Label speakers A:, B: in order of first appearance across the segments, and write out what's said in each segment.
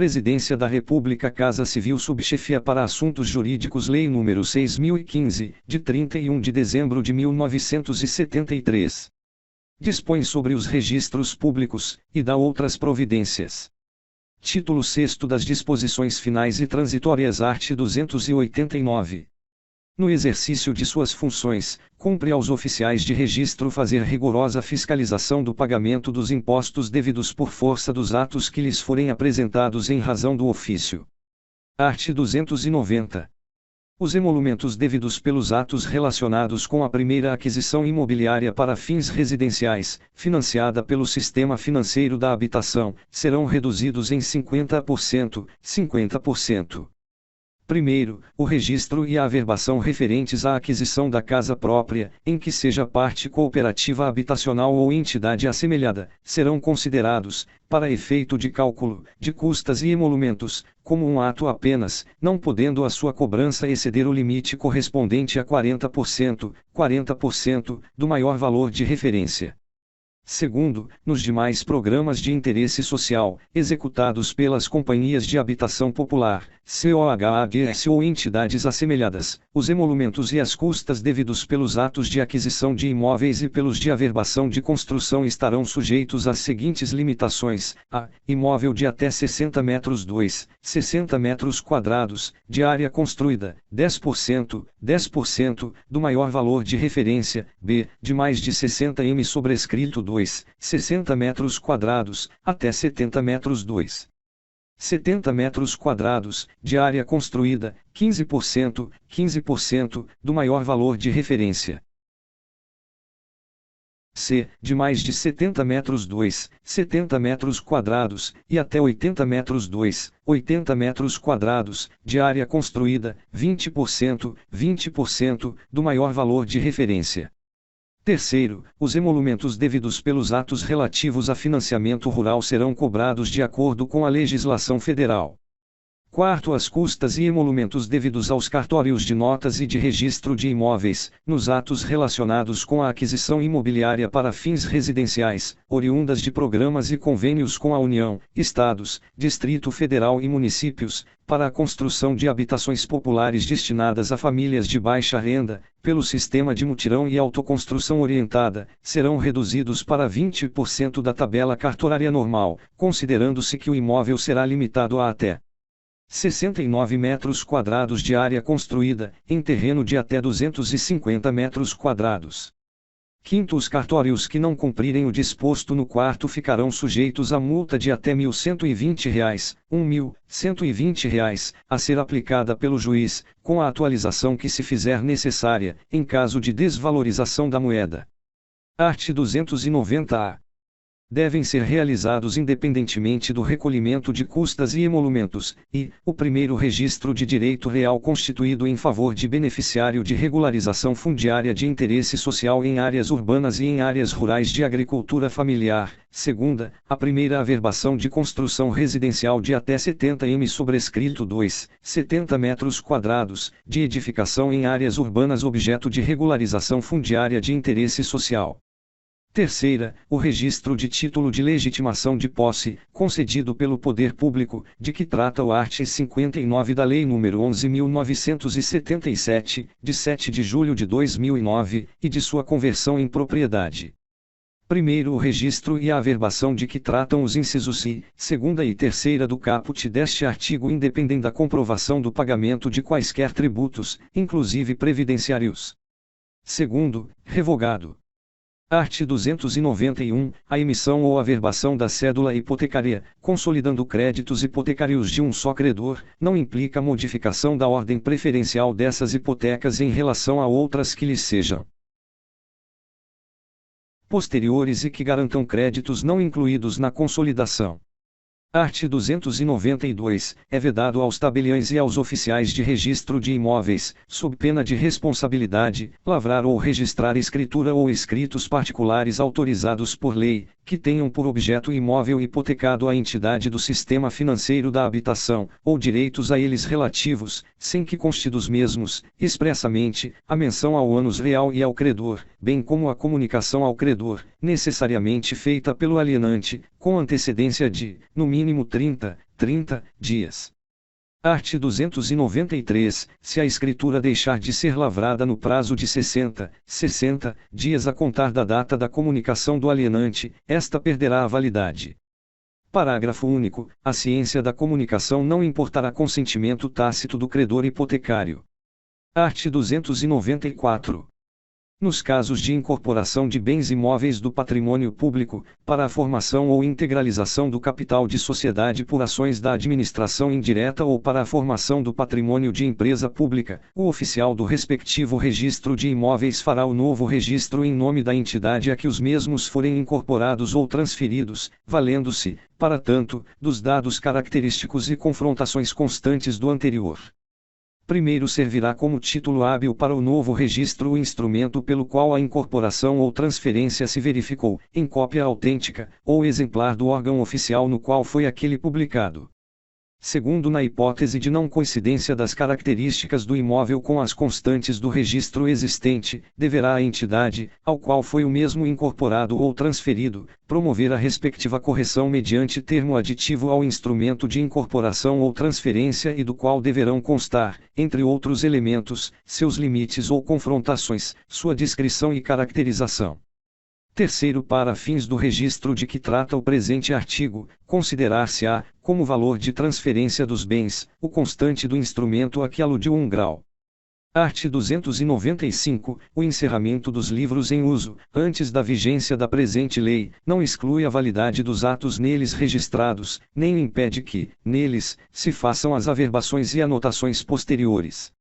A: Presidência da República, Casa Civil, Subchefia para Assuntos Jurídicos, Lei nº 6.015, de 31 de dezembro de 1973. Dispõe sobre os registros públicos, e dá outras providências. Título 6º das Disposições Finais e Transitórias, art. 289. No exercício de suas funções, cumpre aos oficiais de registro fazer rigorosa fiscalização do pagamento dos impostos devidos por força dos atos que lhes forem apresentados em razão do ofício. Art. 290. Os emolumentos devidos pelos atos relacionados com a primeira aquisição imobiliária para fins residenciais, financiada pelo Sistema Financeiro da Habitação, serão reduzidos em 50%. Primeiro, o registro e a averbação referentes à aquisição da casa própria, em que seja parte cooperativa habitacional ou entidade assemelhada, serão considerados, para efeito de cálculo de custas e emolumentos, como um ato apenas, não podendo a sua cobrança exceder o limite correspondente a 40% do maior valor de referência. Segundo, nos demais programas de interesse social, executados pelas companhias de habitação popular, COHADS ou entidades assemelhadas, os emolumentos e as custas devidos pelos atos de aquisição de imóveis e pelos de averbação de construção estarão sujeitos às seguintes limitações: a. Imóvel de até 60 metros 2, 60 metros quadrados, de área construída, 10% do maior valor de referência; b. De mais de 60 m sobrescrito 2, 60 metros quadrados, até 70 metros 2. 70 metros quadrados, de área construída, 15% do maior valor de referência. C. De mais de 70 metros 2, 70 metros quadrados, e até 80 metros 2, 80 metros quadrados, de área construída, 20% do maior valor de referência. Terceiro, os emolumentos devidos pelos atos relativos a financiamento rural serão cobrados de acordo com a legislação federal. Quarto, as custas e emolumentos devidos aos cartórios de notas e de registro de imóveis, nos atos relacionados com a aquisição imobiliária para fins residenciais, oriundas de programas e convênios com a União, Estados, Distrito Federal e municípios, para a construção de habitações populares destinadas a famílias de baixa renda, pelo sistema de mutirão e autoconstrução orientada, serão reduzidos para 20% da tabela cartorária normal, considerando-se que o imóvel será limitado a até 69 metros quadrados de área construída, em terreno de até 250 metros quadrados. Quinto, os cartórios que não cumprirem o disposto no quarto ficarão sujeitos a multa de até R$ 1.120, R$ 1.120, a ser aplicada pelo juiz, com a atualização que se fizer necessária, em caso de desvalorização da moeda. Art. 290-A. Devem ser realizados independentemente do recolhimento de custas e emolumentos, e, o primeiro registro de direito real constituído em favor de beneficiário de regularização fundiária de interesse social em áreas urbanas e em áreas rurais de agricultura familiar; segunda, a primeira averbação de construção residencial de até 70 m sobrescrito 2, 70 metros quadrados, de edificação em áreas urbanas objeto de regularização fundiária de interesse social. Terceira, o registro de título de legitimação de posse, concedido pelo poder público, de que trata o art. 59 da Lei nº 11.977, de 7 de julho de 2009, e de sua conversão em propriedade. Primeiro, o registro e a averbação de que tratam os incisos I, segunda e terceira do caput deste artigo independem da comprovação do pagamento de quaisquer tributos, inclusive previdenciários. Segundo, revogado. Art. 291, a emissão ou averbação da cédula hipotecária, consolidando créditos hipotecários de um só credor, não implica modificação da ordem preferencial dessas hipotecas em relação a outras que lhes sejam posteriores e que garantam créditos não incluídos na consolidação. Art. 292, é vedado aos tabeliães e aos oficiais de registro de imóveis, sob pena de responsabilidade, lavrar ou registrar escritura ou escritos particulares autorizados por lei, que tenham por objeto imóvel hipotecado à entidade do sistema financeiro da habitação, ou direitos a eles relativos, sem que conste dos mesmos, expressamente, a menção ao ônus real e ao credor, bem como a comunicação ao credor, necessariamente feita pelo alienante, com antecedência de, no mínimo 30 30 dias. Art. 293. Se a escritura deixar de ser lavrada no prazo de 60 dias a contar da data da comunicação do alienante, esta perderá a validade. Parágrafo único. A ciência da comunicação não importará consentimento tácito do credor hipotecário. Art. 294. Nos casos de incorporação de bens imóveis do patrimônio público, para a formação ou integralização do capital de sociedade por ações da administração indireta ou para a formação do patrimônio de empresa pública, o oficial do respectivo registro de imóveis fará o novo registro em nome da entidade a que os mesmos forem incorporados ou transferidos, valendo-se, para tanto, dos dados característicos e confrontações constantes do anterior. Primeiro servirá como título hábil para o novo registro o instrumento pelo qual a incorporação ou transferência se verificou, em cópia autêntica, ou exemplar do órgão oficial no qual foi aquele publicado. Segundo, na hipótese de não coincidência das características do imóvel com as constantes do registro existente, deverá a entidade, ao qual foi o mesmo incorporado ou transferido, promover a respectiva correção mediante termo aditivo ao instrumento de incorporação ou transferência e do qual deverão constar, entre outros elementos, seus limites ou confrontações, sua descrição e caracterização. Terceiro, para fins do registro de que trata o presente artigo, considerar-se-á, como valor de transferência dos bens, o constante do instrumento a que aludiu 1 grau. Art. 295. O encerramento dos livros em uso, antes da vigência da presente lei, não exclui a validade dos atos neles registrados, nem impede que, neles, se façam as averbações e anotações posteriores.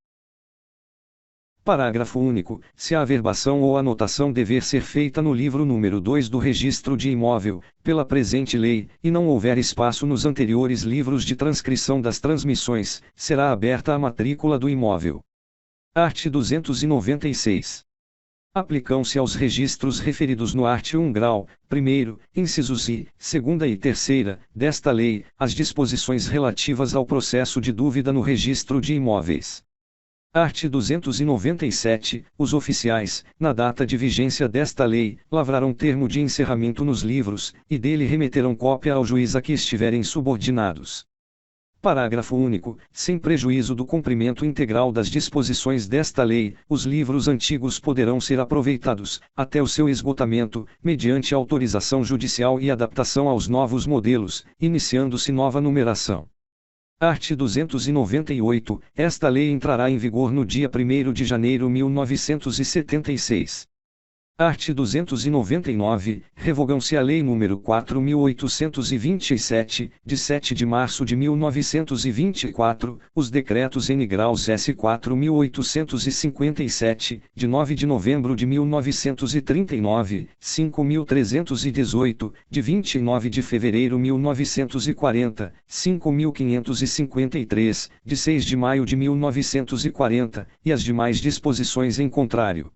A: Parágrafo único. Se a averbação ou anotação dever ser feita no livro número 2 do registro de imóvel, pela presente lei, e não houver espaço nos anteriores livros de transcrição das transmissões, será aberta a matrícula do imóvel. Art. 296. Aplicam-se aos registros referidos no art. 1 grau, 1º, incisos I, 2ª e 3ª, desta lei, as disposições relativas ao processo de dúvida no registro de imóveis. Art. 297. Os oficiais, na data de vigência desta lei, lavrarão termo de encerramento nos livros, e dele remeterão cópia ao juiz a que estiverem subordinados. Parágrafo único. Sem prejuízo do cumprimento integral das disposições desta lei, os livros antigos poderão ser aproveitados, até o seu esgotamento, mediante autorização judicial e adaptação aos novos modelos, iniciando-se nova numeração. Art. 298. Esta lei entrará em vigor no dia 1º de janeiro de 1976. Art. 299. Revogam-se a Lei nº 4.827, de 7 de março de 1924, os decretos N graus S. 4.857, de 9 de novembro de 1939, 5.318, de 29 de fevereiro de 1940, 5.553, de 6 de maio de 1940, e as demais disposições em contrário.